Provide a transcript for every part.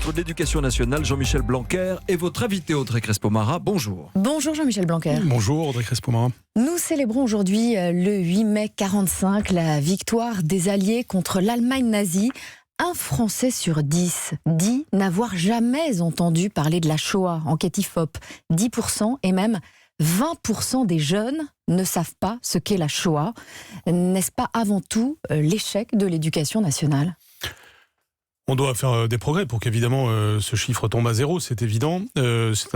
ministre de l'Éducation nationale, Jean-Michel Blanquer, et votre invité Audrey Crespo-Mara. Bonjour. Bonjour Jean-Michel Blanquer. Bonjour Audrey Crespo-Mara. Nous célébrons aujourd'hui le 8 mai 45 la victoire des Alliés contre l'Allemagne nazie. Un Français sur 10 dit n'avoir jamais entendu parler de la Shoah. Enquête IFOP, 10% et même 20% des jeunes ne savent pas ce qu'est la Shoah. N'est-ce pas avant tout l'échec de l'éducation nationale ? On doit faire des progrès pour qu'évidemment ce chiffre tombe à zéro, c'est évident. C'est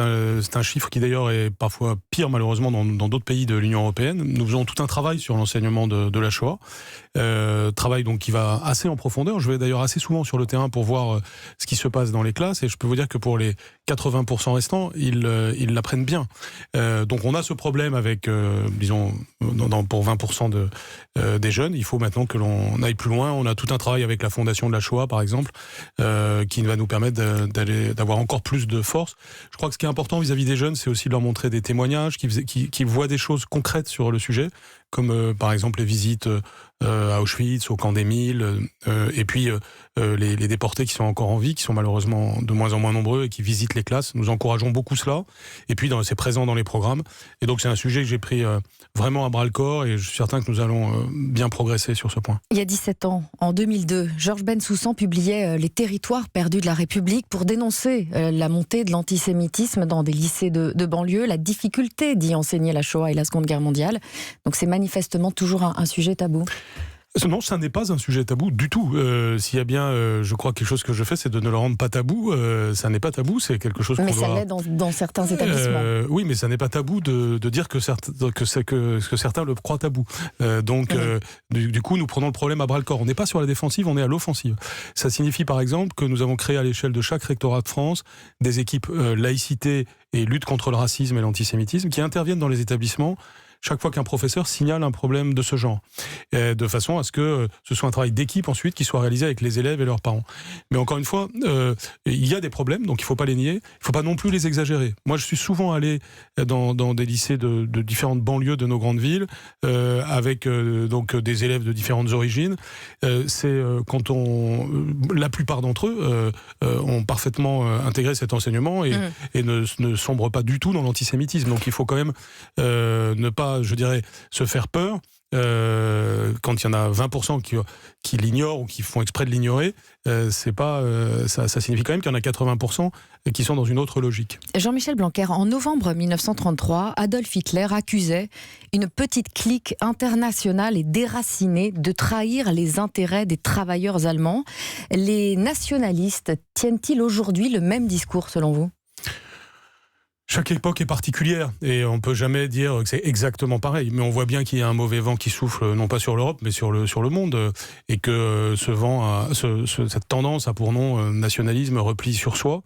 un chiffre qui d'ailleurs est parfois pire malheureusement dans d'autres pays de l'Union européenne. Nous faisons tout un travail sur l'enseignement de la Shoah, travail donc qui va assez en profondeur. Je vais d'ailleurs assez souvent sur le terrain pour voir ce qui se passe dans les classes et je peux vous dire que pour les 80% restants, ils l'apprennent bien. Donc on a ce problème avec, disons, pour 20% des jeunes. Il faut maintenant que l'on aille plus loin. On a tout un travail avec la Fondation de la Shoah par exemple, qui va nous permettre d'avoir encore plus de force. Je crois que ce qui est important vis-à-vis des jeunes, c'est aussi de leur montrer des témoignages, qui voient des choses concrètes sur le sujet, comme par exemple les visites à Auschwitz, au camp d'Émile, et puis les déportés qui sont encore en vie, qui sont malheureusement de moins en moins nombreux et qui visitent les classes. Nous encourageons beaucoup cela, et puis c'est présent dans les programmes. Et donc c'est un sujet que j'ai pris vraiment à bras-le-corps, et je suis certain que nous allons bien progresser sur ce point. Il y a 17 ans, en 2002, Georges Bensoussan publiait Les territoires perdus de la République pour dénoncer la montée de l'antisémitisme dans des lycées de banlieue, la difficulté d'y enseigner la Shoah et la Seconde Guerre mondiale. Donc c'est manifestement toujours un sujet tabou. Non, ça n'est pas un sujet tabou du tout. S'il y a bien, je crois, quelque chose que je fais, c'est de ne le rendre pas tabou. Ça n'est pas tabou, c'est quelque chose qu'on doit... Mais ça l'est dans certains établissements. Oui, mais ça n'est pas tabou de dire que certains le croient tabou. Du coup, nous prenons le problème à bras-le-corps. On n'est pas sur la défensive, on est à l'offensive. Ça signifie, par exemple, que nous avons créé à l'échelle de chaque rectorat de France des équipes laïcité et lutte contre le racisme et l'antisémitisme qui interviennent dans les établissements chaque fois qu'un professeur signale un problème de ce genre, de façon à ce que ce soit un travail d'équipe ensuite qui soit réalisé avec les élèves et leurs parents. Mais encore une fois, il y a des problèmes, donc il ne faut pas les nier, il ne faut pas non plus les exagérer. Moi, je suis souvent allé dans des lycées de différentes banlieues de nos grandes villes, avec donc des élèves de différentes origines. C'est quand la plupart d'entre eux ont parfaitement intégré cet enseignement et ne sombrent pas du tout dans l'antisémitisme. Donc il faut quand même ne pas, je dirais, se faire peur quand il y en a 20% qui l'ignorent ou qui font exprès de l'ignorer. C'est pas, ça signifie quand même qu'il y en a 80% qui sont dans une autre logique. Jean-Michel Blanquer, en novembre 1933, Adolf Hitler accusait une petite clique internationale et déracinée de trahir les intérêts des travailleurs allemands. Les nationalistes tiennent-ils aujourd'hui le même discours selon vous ? Chaque époque est particulière et on peut jamais dire que c'est exactement pareil. Mais on voit bien qu'il y a un mauvais vent qui souffle, non pas sur l'Europe, mais sur le monde, et que ce vent, cette tendance a pour nom nationalisme, repli sur soi.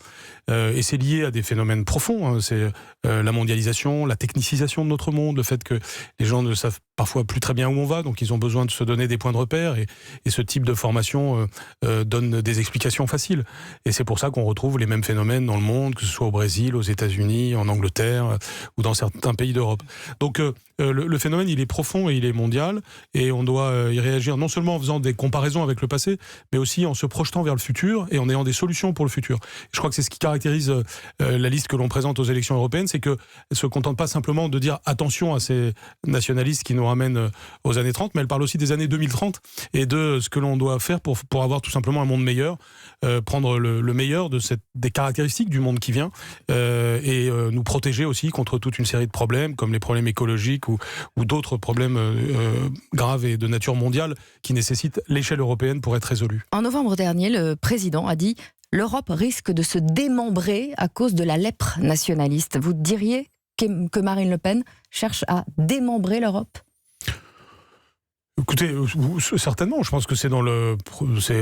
Et c'est lié à des phénomènes profonds. C'est la mondialisation, la technicisation de notre monde, le fait que les gens ne savent parfois plus très bien où on va, donc ils ont besoin de se donner des points de repère. Et ce type de formation donne des explications faciles. Et c'est pour ça qu'on retrouve les mêmes phénomènes dans le monde, que ce soit au Brésil, aux États-Unis, en Angleterre ou dans certains pays d'Europe. Donc le phénomène, il est profond et il est mondial, et on doit y réagir non seulement en faisant des comparaisons avec le passé, mais aussi en se projetant vers le futur et en ayant des solutions pour le futur. Je crois que c'est ce qui caractérise la liste que l'on présente aux élections européennes, c'est qu'elle ne se contente pas simplement de dire attention à ces nationalistes qui nous ramènent aux années 30, mais elle parle aussi des années 2030 et de ce que l'on doit faire pour avoir tout simplement un monde meilleur, prendre le meilleur des caractéristiques du monde qui vient, et nous protéger aussi contre toute une série de problèmes, comme les problèmes écologiques ou d'autres problèmes graves et de nature mondiale qui nécessitent l'échelle européenne pour être résolus. En novembre dernier, le président a dit « L'Europe risque de se démembrer à cause de la lèpre nationaliste ». Vous diriez que Marine Le Pen cherche à démembrer l'Europe ? Écoutez, certainement. Je pense que c'est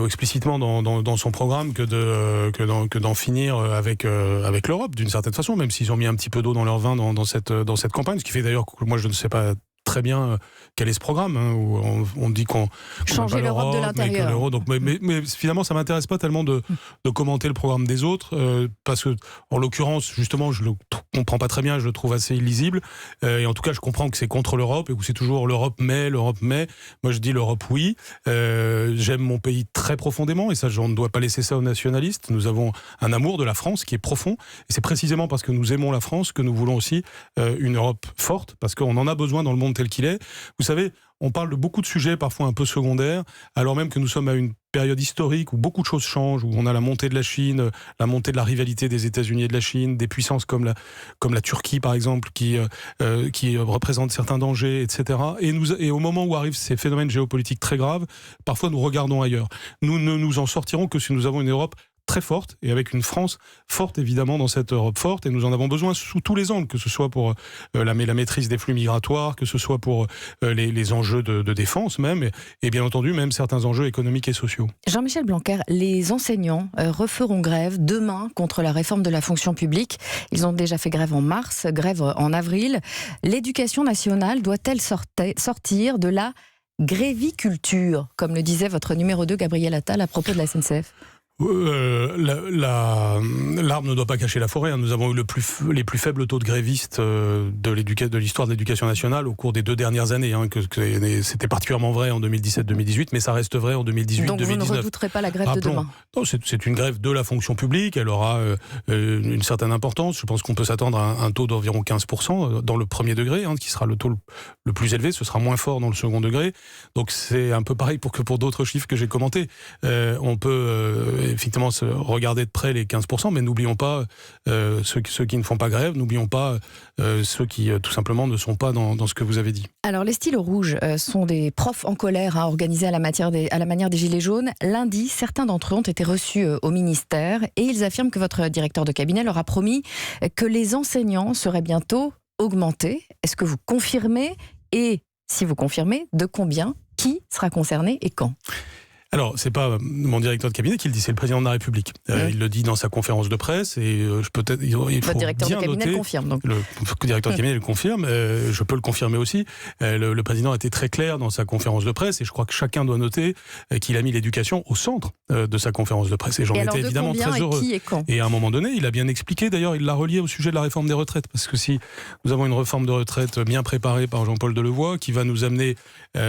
explicitement dans son programme que d'en finir avec l'Europe d'une certaine façon, même s'ils ont mis un petit peu d'eau dans leur vin dans cette campagne, ce qui fait d'ailleurs que moi je ne sais pas très bien quel est ce programme, où on dit qu'on changer l'Europe de l'intérieur. Donc, mais finalement, ça m'intéresse pas tellement de commenter le programme des autres, parce que, en l'occurrence, justement, je le comprends pas très bien, je le trouve assez illisible. Et en tout cas, je comprends que c'est contre l'Europe et que c'est toujours l'Europe mais. Moi, je dis l'Europe oui. J'aime mon pays très profondément et ça, on ne doit pas laisser ça aux nationalistes. Nous avons un amour de la France qui est profond et c'est précisément parce que nous aimons la France que nous voulons aussi une Europe forte, parce qu'on en a besoin dans le monde tel qu'il est. Vous savez, on parle de beaucoup de sujets parfois un peu secondaires, alors même que nous sommes à une période historique où beaucoup de choses changent, où on a la montée de la Chine, la montée de la rivalité des États-Unis et de la Chine, des puissances comme la Turquie par exemple, qui représente certains dangers, etc. Et au moment où arrivent ces phénomènes géopolitiques très graves, parfois nous regardons ailleurs. Nous ne nous en sortirons que si nous avons une Europe très forte, et avec une France forte évidemment dans cette Europe forte, et nous en avons besoin sous tous les angles, que ce soit pour la maîtrise des flux migratoires, que ce soit pour les enjeux de défense même, et bien entendu même certains enjeux économiques et sociaux. Jean-Michel Blanquer, les enseignants referont grève demain contre la réforme de la fonction publique. Ils ont déjà fait grève en mars, grève en avril. L'éducation nationale doit-elle sortir de la gréviculture, comme le disait votre numéro 2, Gabriel Attal, à propos de la SNCF ? L'arbre ne doit pas cacher la forêt. Nous avons eu les plus faibles taux de grévistes de l'histoire de l'éducation nationale au cours des 2 dernières années. C'était particulièrement vrai en 2017-2018, mais ça reste vrai en 2018-2019. Donc vous ne redouterez pas la grève de demain ? Non, c'est une grève de la fonction publique. Elle aura une certaine importance. Je pense qu'on peut s'attendre à un taux d'environ 15% dans le premier degré, qui sera le taux le plus élevé. Ce sera moins fort dans le second degré. Donc c'est un peu pareil que pour d'autres chiffres que j'ai commentés. On peut effectivement regarder de près les 15%, mais n'oublions pas ceux qui ne font pas grève, n'oublions pas ceux qui tout simplement ne sont pas dans ce que vous avez dit. Alors les stylos rouges sont des profs en colère organisés à la manière des Gilets jaunes. Lundi, certains d'entre eux ont été reçus au ministère et ils affirment que votre directeur de cabinet leur a promis que les enseignants seraient bientôt augmentés. Est-ce que vous confirmez ? Et si vous confirmez, de combien ? Qui sera concerné et quand ? Alors, c'est pas mon directeur de cabinet qui le dit, c'est le président de la République. Il le dit dans sa conférence de presse et il faut votre directeur bien de cabinet noter, le confirme. Donc. Le directeur de cabinet le confirme. Je peux le confirmer aussi. Le président a été très clair dans sa conférence de presse et je crois que chacun doit noter qu'il a mis l'éducation au centre de sa conférence de presse. Et j'en étais évidemment très heureux. Qui et quand ? Et à un moment donné, il a bien expliqué. D'ailleurs, il l'a relié au sujet de la réforme des retraites, parce que si nous avons une réforme de retraite bien préparée par Jean-Paul Delevoye, qui va nous amener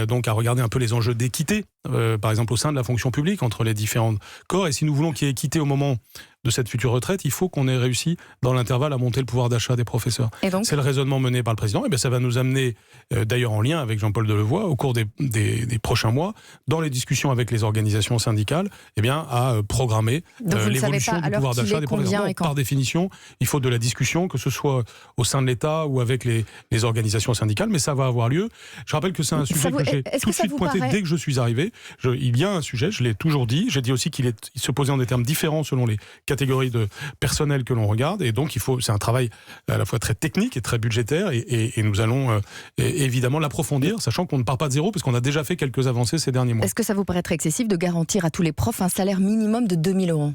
donc à regarder un peu les enjeux d'équité, par exemple au sein de la fonction publique entre les différents corps, et si nous voulons qu'il y ait équité au moment de cette future retraite, il faut qu'on ait réussi dans l'intervalle à monter le pouvoir d'achat des professeurs. C'est le raisonnement mené par le président, et bien ça va nous amener, d'ailleurs en lien avec Jean-Paul Delevoye, au cours des prochains mois, dans les discussions avec les organisations syndicales, à programmer l'évolution du pouvoir d'achat des professeurs. Par définition, il faut de la discussion, que ce soit au sein de l'État ou avec les organisations syndicales, mais ça va avoir lieu. Je rappelle que c'est un sujet que j'ai tout de suite pointé dès que je suis arrivé. Il y a un sujet, je l'ai toujours dit, j'ai dit aussi qu'il se posait en des termes différents selon les catégories de personnel que l'on regarde, et donc c'est un travail à la fois très technique et très budgétaire, et nous allons évidemment l'approfondir, sachant qu'on ne part pas de zéro, parce qu'on a déjà fait quelques avancées ces derniers mois. Est-ce que ça vous paraîtrait excessif de garantir à tous les profs un salaire minimum de 2 000 €?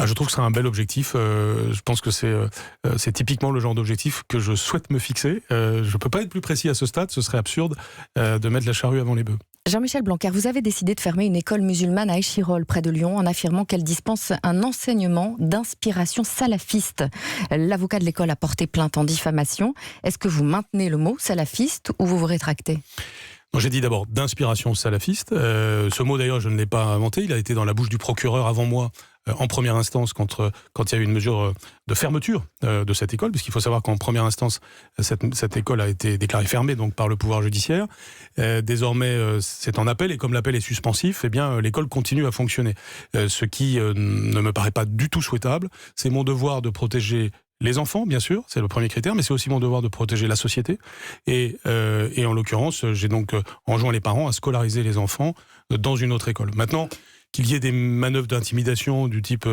Je trouve que c'est un bel objectif. Je pense que c'est typiquement le genre d'objectif que je souhaite me fixer. Je ne peux pas être plus précis à ce stade, ce serait absurde de mettre la charrue avant les bœufs. Jean-Michel Blanquer, vous avez décidé de fermer une école musulmane à Échirolles, près de Lyon, en affirmant qu'elle dispense un enseignement d'inspiration salafiste. L'avocat de l'école a porté plainte en diffamation. Est-ce que vous maintenez le mot salafiste ou vous vous rétractez ? Donc j'ai dit d'abord d'inspiration salafiste. Ce mot d'ailleurs je ne l'ai pas inventé, il a été dans la bouche du procureur avant moi en première instance quand il y a eu une mesure de fermeture de cette école, puisqu'il faut savoir qu'en première instance cette école a été déclarée fermée donc par le pouvoir judiciaire. Désormais c'est en appel, et comme l'appel est suspensif, l'école continue à fonctionner. Ce qui ne me paraît pas du tout souhaitable. C'est mon devoir de protéger les enfants, bien sûr, c'est le premier critère, mais c'est aussi mon devoir de protéger la société. Et en l'occurrence, j'ai donc enjoint les parents à scolariser les enfants dans une autre école. Maintenant, qu'il y ait des manœuvres d'intimidation du type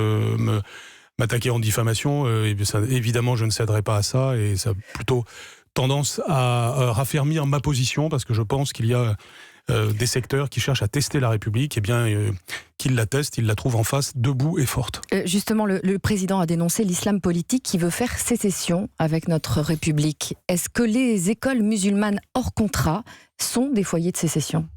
m'attaquer en diffamation, évidemment, je ne céderai pas à ça, et ça a plutôt tendance à raffermir ma position, parce que je pense qu'il y a des secteurs qui cherchent à tester la République, qui qu'il la teste, il la trouve en face, debout et forte. Justement, le président a dénoncé l'islam politique qui veut faire sécession avec notre République. Est-ce que les écoles musulmanes hors contrat sont des foyers de sécession ?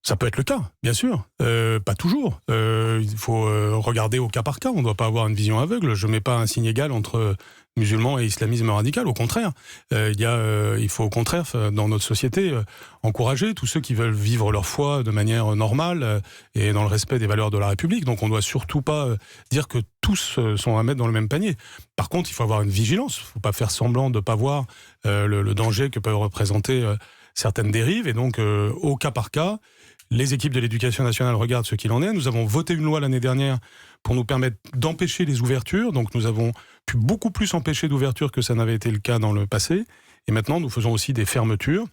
Ça peut être le cas, bien sûr. Pas toujours. Il faut regarder au cas par cas. On ne doit pas avoir une vision aveugle. Je ne mets pas un signe égal entre musulmans et islamisme radical. Au contraire, il faut au contraire, dans notre société, encourager tous ceux qui veulent vivre leur foi de manière normale et dans le respect des valeurs de la République. Donc on ne doit surtout pas dire que tous sont à mettre dans le même panier. Par contre, il faut avoir une vigilance. Il ne faut pas faire semblant de ne pas voir le danger que peuvent représenter certaines dérives. Et donc, au cas par cas, les équipes de l'Éducation nationale regardent ce qu'il en est. Nous avons voté une loi l'année dernière pour nous permettre d'empêcher les ouvertures. Donc nous avons pu beaucoup plus empêcher d'ouverture que ça n'avait été le cas dans le passé. Et maintenant, nous faisons aussi des fermetures.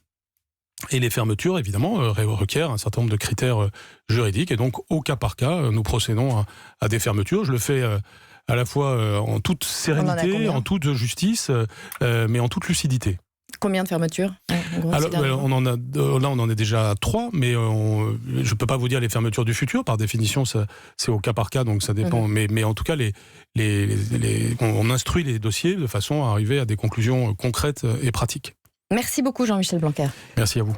Et les fermetures, évidemment, requièrent un certain nombre de critères juridiques. Et donc, au cas par cas, nous procédons à des fermetures. Je le fais à la fois en toute sérénité, en toute justice, mais en toute lucidité. Combien de fermetures ? Alors, on en est déjà 3, mais je ne peux pas vous dire les fermetures du futur. Par définition, c'est au cas par cas, donc ça dépend. Mais en tout cas, on instruit les dossiers de façon à arriver à des conclusions concrètes et pratiques. Merci beaucoup Jean-Michel Blanquer. Merci à vous.